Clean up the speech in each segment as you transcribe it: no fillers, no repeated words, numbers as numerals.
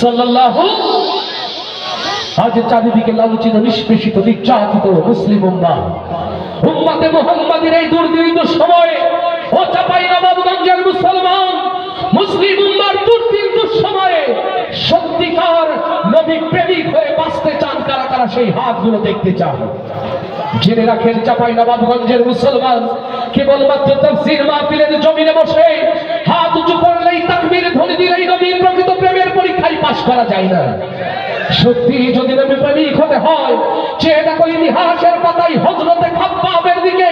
সাল্লাল্লাহু আজ চারিদিকে লাঞ্ছিত নিষ্পেষিত নির্যাতিত মুসলিম উম্মতে মুহাম্মাদের এই দুর্দীর্ঘ সময়ে ও চাঁপাইনবাবগঞ্জের মুসলমান মুসলিম উম্মার দুর্দীর্ঘ সময়ে সত্যিকার নবী প্রেমিক হয়ে বাঁচতে চান কারা কারা সেই হাতগুলো দেখতে চান। জেনে রাখেন চাঁপাইনবাবগঞ্জের মুসলমান কেবলমাত্র তাফসীর মাহফিলের জমিনে বসে হাত উঁচু করলেই তাকবীর ধ্বনি দিলেই নবীর প্রকৃত প্রেমের পরীক্ষায় পাশ করা যায় না। সত্যি যদি নবী প্রেমিক হতে হয় চেয়ে দেখো ইতিহাসের পাতায় হযরতে খাব্বাবের দিকে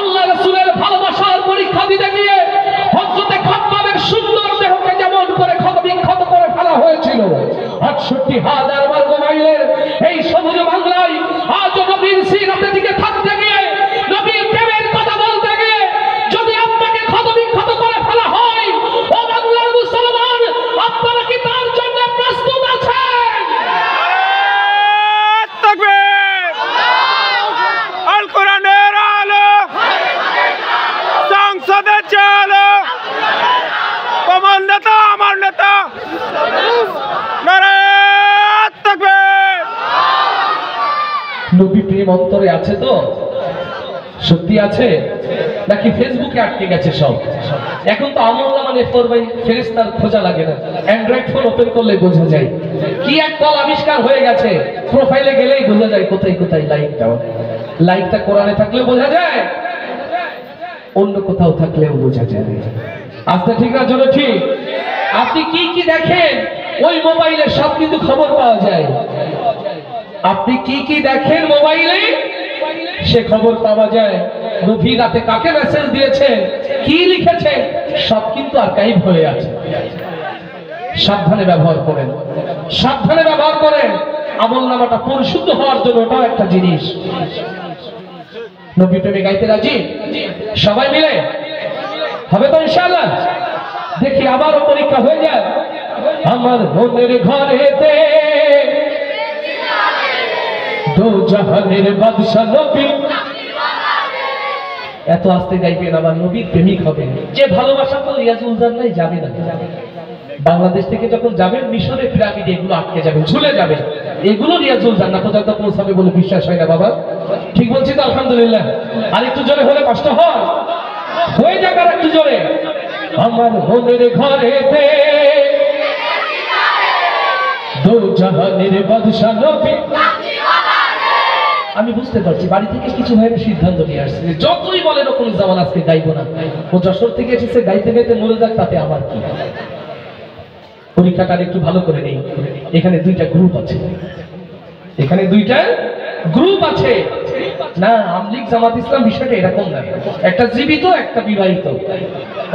আল্লাহ রাসূলের ভালোবাসার পরীক্ষা দিতে গিয়ে হযরতে খাব্বাবের সুন্দর দেহকে যেমন করে ক্ষতবিক্ষত করে ফেলা হয়েছিল ৬৮,০০০ বর্গ মাইলের এই সবুজ বাংলায় আজ নবীর সিরাতের দিকে থাকতে গিয়ে নবীর প্রেমের কথা বলতে গিয়ে যদি আপনাকে ক্ষতবিক্ষত করে ফেলা হয় ও বাংলার মুসলমান আপনারা কি তার জন্য প্রস্তুত আছেন? আল কোরআনের আলো সংসদে চলো তোমার নেতা আমার নেতা নারায়ে তাকবীর। নবী প্রেম অন্তরে আছে তো? সত্যি আছে নাকি ফেসবুকে আটকে গেছে সব? এখন তো আমল্লা মানে ফেরেশতার খোঁজা লাগে না, অ্যান্ড্রয়েড ফোন ওপেন করলে বোঝা যায় কি এক কল আবিষ্কার হয়ে গেছে। প্রোফাইলে গেলেই বোঝা যায় কোথায় কোথায় লাইক দাও। লাইকটা কোরআনে থাকলেও বোঝা যায়, অন্য কোথাও থাকলেও বোঝা যায়। আচ্ছা ঠিক না? চলো ঠিক। আপনি কি কি দেখেন ওই মোবাইলে সব কিন্তু খবর পাওয়া যায়। আপনি কি কি দেখেন মোবাইলে সে খবর পাওয়া যায়। নবী রাতে কাকে মেসেজ দিয়েছে, কি লিখেছে, সব কিন্তু আর্কাইভ হয়ে আছে। সাবধানে ব্যবহার করেন, সাবধানে ব্যবহার করেন। আমলনামাটা পরিশুদ্ধ হওয়ার জন্য ওটাও একটা জিনিস। নবী প্রেমে গাইতে রাজি সবাই মিলে? হবে তো ইনশাআল্লাহ? দেখি আবারও পরীক্ষা হয়ে যায়। আমার মনের ঘরেতে দো জাহানের বাদশা নবী। এত আস্তে গাইবেন, আবার নবীর প্রেমিক হবেন। যে ভালোবাসা তো রিয়াজুল জান্নায় যাবে না। বাংলাদেশ থেকে যখন যাবেন মিশরে পিরামিডে এগুলো আটকে যাবে, ঝুলে যাবে। এগুলো রিয়াজুল জান্নাহ পর্যন্ত পৌঁছাবে বলে বিশ্বাস হয় না বাবা। ঠিক বলছি তো? আলহামদুলিল্লাহ। আর একটু জোরে হলে কষ্ট হয়, হয়ে যাক আর একটু জোরে। আমার মনের ঘরেতে দো জাহানের বাদশা নবী। আমি বুঝতে পারছি বাড়ি থেকে কিছু ভাবে সিদ্ধান্ত নিয়ে আসছে, যতই বলে রকমুজ্জামান আজকে গাইবো না। ও যশোর থেকে এসেছে, গাইতে গাইতে মরে যাক, তাতে আমার কি। পরীক্ষাটা একটু ভালো করে নেই। এখানে দুইটা গ্রুপ আছে, এখানে দুইটা গ্রুপ আছে না। আমলিগ জামাত ইসলাম বিষয়টা এরকম না, একটা জীবিত একটা বিবাহিত।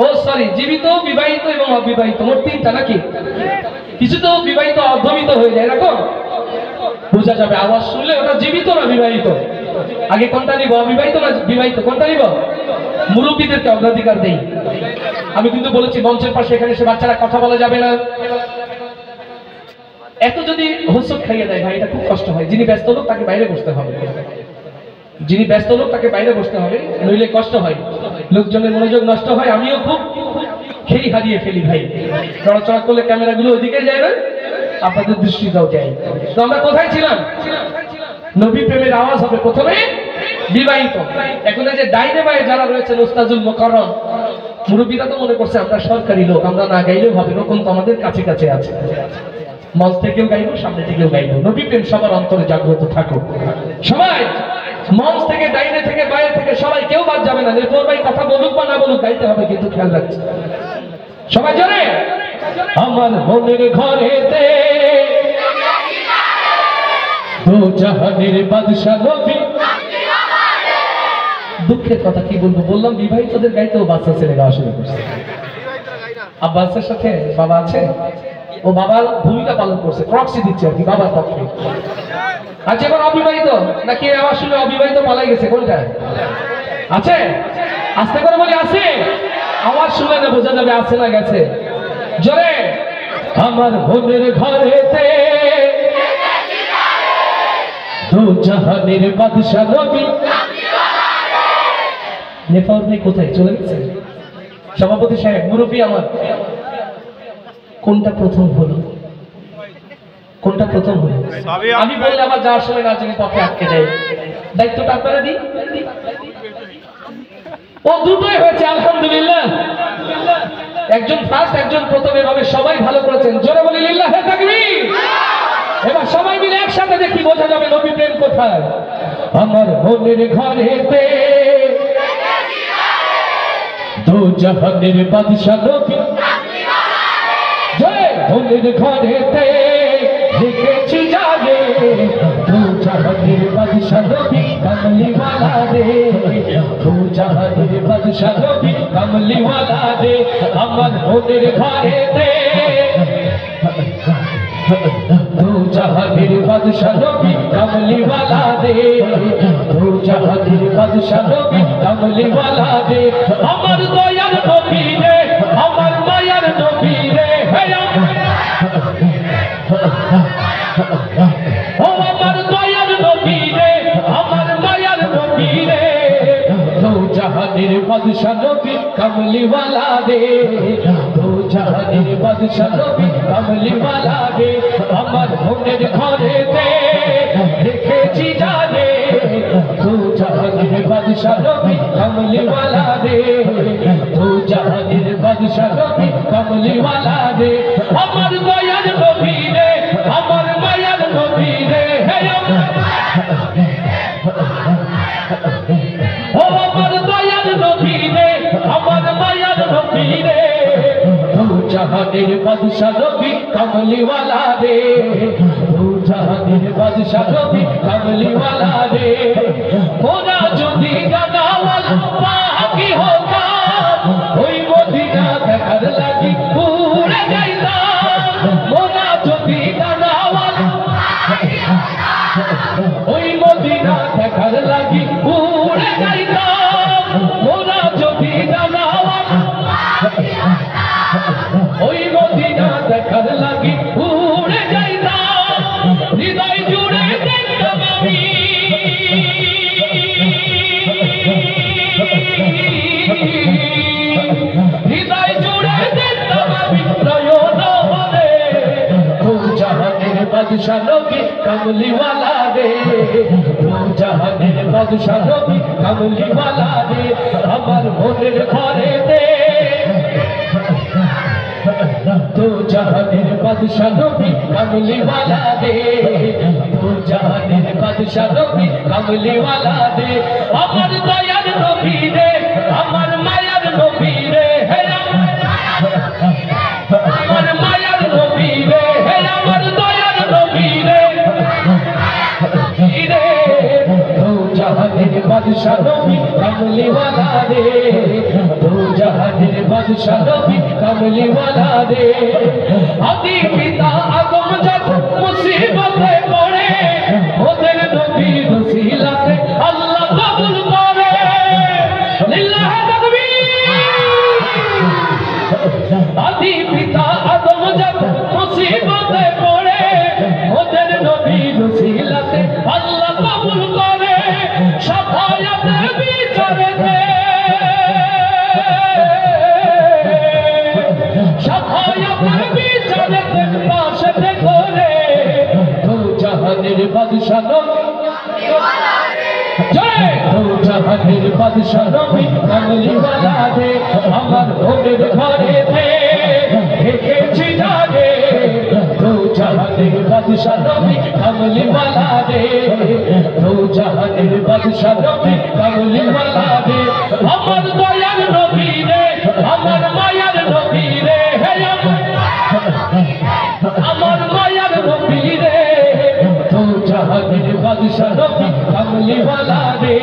ও সরি, জীবিত, বিবাহিত এবং অবিবাহিত, মোট তিনটা নাকি? কিছু তো বিবাহিত অর্ধবিত হয়ে যায়, এরকম বোঝা যাবে আওয়াজ শুনলে ওটা জীবিত না বিবাহিত। আগে কোনটা নিব, অবিবাহিত না বিবাহিত, কোনটা নিব? মুরব্বীদেরকে অগ্রাধিকার দেই। আমি কিন্তু বলেছি মঞ্চের পাশে এখানে সে বাচ্চারা কথা বলা যাবে না। এত যদি হোসট খাইয়ে দেয় ভাই, এটা খুব কষ্ট হয়। যিনি ব্যস্ত লোক তাকে বাইরে বসতে হবে, যিনি ব্যস্ত লোক তাকে বাইরে বসতে হবে, নইলে কষ্ট হয়, লোকজনের মনোযোগ নষ্ট হয়। আমিও খুব খেই হারিয়ে ফেলি ভাই, চড়াচড়া করলে ক্যামেরাগুলো ওইদিকে যায় না, আপনাদের দৃষ্টিটাও যায়। তো আমরা কোথায় ছিলাম? নবী প্রেমের আওয়াজ হবে প্রথমে বিবাহিত। এখন এই যে ডাইনে বায়ে যারা রয়েছেন উস্তাজুল মুকাররম মুরব্বীরা তো মনে করছে আমরা সরকারি লোক, আমরা না গাইলেও হবে, এরকম তো আমাদের কাছে কাছে আছে। মঞ্চ থেকেও গাইবো, সামনে থেকেও গাইবো। নবী প্রেম সবার অন্তরে জাগ্রত থাকুক। সবাই মঞ্চ থেকে, ডাইনে থেকে, বাইরে থেকে সবাই, কেউ বাদ যাবে না। নেটওয়ার্ক ভাই কথা বলুক বা না বলুক, গাইতে হবে কিন্তু খেয়াল রাখছি। সবাই জোরে। আমার মনের ঘরেতে দো জাহানের বাদশা নবী। দুঃখের কথা কি বলবো, বললাম বিবাহিতদের গাইতেও বাচ্চা ছেলে গাওয়া শুরু করছে। আব্বাসের সাথে বাবা আছে, ও বাবার ভূমিকা পালন করছে, প্রক্সি দিচ্ছে আর কি বাবার পক্ষে। আর যেমন অবিবাহিত নাকি আমার শুনে অবিবাহিত পালাই গেছে, কোনটা আছে? আস্তে করে বলি আছে, আমার শুনে না বোঝা যাবে আছে না গেছে। জোরে। আমার মনের ঘরেতে দো জাহানের বাদশা নবী। নেপাল ভাই কোথায় চলে গেছে? সভাপতি সাহেব, মুরব্বী আমার, কোনটা প্রথম হলো? কোনটা প্রথম হলো? আমি বললে আমার যাওয়ার সময় না জানি পথে আটকে দেয়, দায়িত্বটা আপনারা দিই। ও দুটোই হয়েছে আলহামদুলিল্লাহ, একজন ফার্স্ট একজন প্রথম, এভাবে সবাই ভালো করেছেন। জোরে বলি লিল্লাহে তাকবীর। এবার সবাই মিলে একসাথে দেখি বোঝা যাবে নবী প্রেম কোথায়। আমার মনের ঘরেতে দু জাহানের বাদশা নবী, জয় মনের ঘরেতে লিখেছি জানে দু জাহানের বাদশা নবী কামলিওয়ালা রে, দু জাহানের বাদশা নবী কামলিওয়ালা রে। আমার মনের ঘরেতে দু জাহানের বাদশা নবী কামলিওয়ালা রে, দু জাহানের বাদশা নবী কামলিওয়ালা রে। আমার দয়ার নবী রে, আমার মায়ার নবী রে, ও আমার দয়ার নবী রে, আমার মায়ার নবী রে। দু জাহানের বাদশা নবী কামলিওয়ালা রে, দু জাহানের বাদশা নবী কামলিওয়ালা রে। আমার মনের ঘরেতে রেখেছি জানে দু জাহানের বাদশা নবী কামলিওয়ালা রে, দু জাহানের বাদশা নবী কামলিওয়ালা রে। আমার দয়ার নবী রে, আমার মায়ার নবী রে, ও আমার দয়ার নবী রে, আমার মায়ার নবী রে। দু জাহানের বাদশা নবী কামলিওয়ালা রে, দু জাহানের বাদশা নবী কামলিওয়ালা রে। ওরা যদি গানাওয়ালা পাখি হতাম, ওই মদিনা দেখার লাগি উড়ে যাইতাম। ওরা যদি গানাওয়ালা ওই মদিনা দেখার লাগি উড়ে যাইতাম। ওরা যদি গানাওয়ালা ওই মদিনা দেখার লাগি উড়ে যাইতাম। হৃদয় জুড়ে দেখতাম আমি, হৃদয় জুড়ে দেখতাম আমি নয়ন ভরে দু জাহানের বাদশা নবী কামলিওয়ালা রে, দু জাহানের বাদশা নবী কামলিওয়ালা রে। আমার মনের ঘরেতে দু জাহানের বাদশা নবী কামলিওয়ালা রে, দু জাহানের বাদশা নবী কামলিওয়ালা রে। আমার দয়ার নবী রে, আমার মায়ার নবী রে, আমার মায়ার নবী রে, আমার দয়ার নবী রে। দু জাহানের বাদশা নবী কামলিওয়ালা রে, দু জাহানের বাদশা নবী কামলিওয়ালা রে। আদি পিতা আদম যখন মুসিবতে পড়ে, ওদের নবীর ওসিলাতে আল্লাহ কবুল করে। লিল্লাহে তাকবীর। আদি পিতা আদম যখন মুসিবতে পড়ে, ওদের নবীর ওসিলাতে আল্লাহ কবুল করে। শাফায়াতের বিচারেতে, শাফায়াতের বিচারেতে পাশেতে করে দু জাহানের বাদশা নবী, জয় দু জাহানের বাদশা নবী কামলিওয়ালা রে। আমার মনের ঘরেতে রেখেছি জানে দু জাহানের বাদশা নবী কামলিওয়ালা রে, দু জাহানের বাদশা নবী কামলিওয়ালা রে। আমার দয়ার নবী রে, আমার মায়ার নবী রে, আমার মায়ার নবী রে। দু জাহানের বাদশা নবী কামলিওয়ালা রে,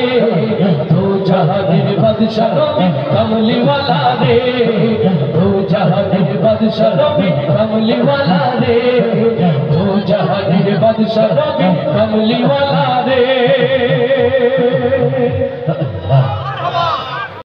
দু জাহানের বাদশা নবী কামলিওয়ালা রে, দু জাহানের বাদশা নবী কামলিওয়ালা রে, দু জাহানের বাদশা নবী কামলিওয়ালা রে।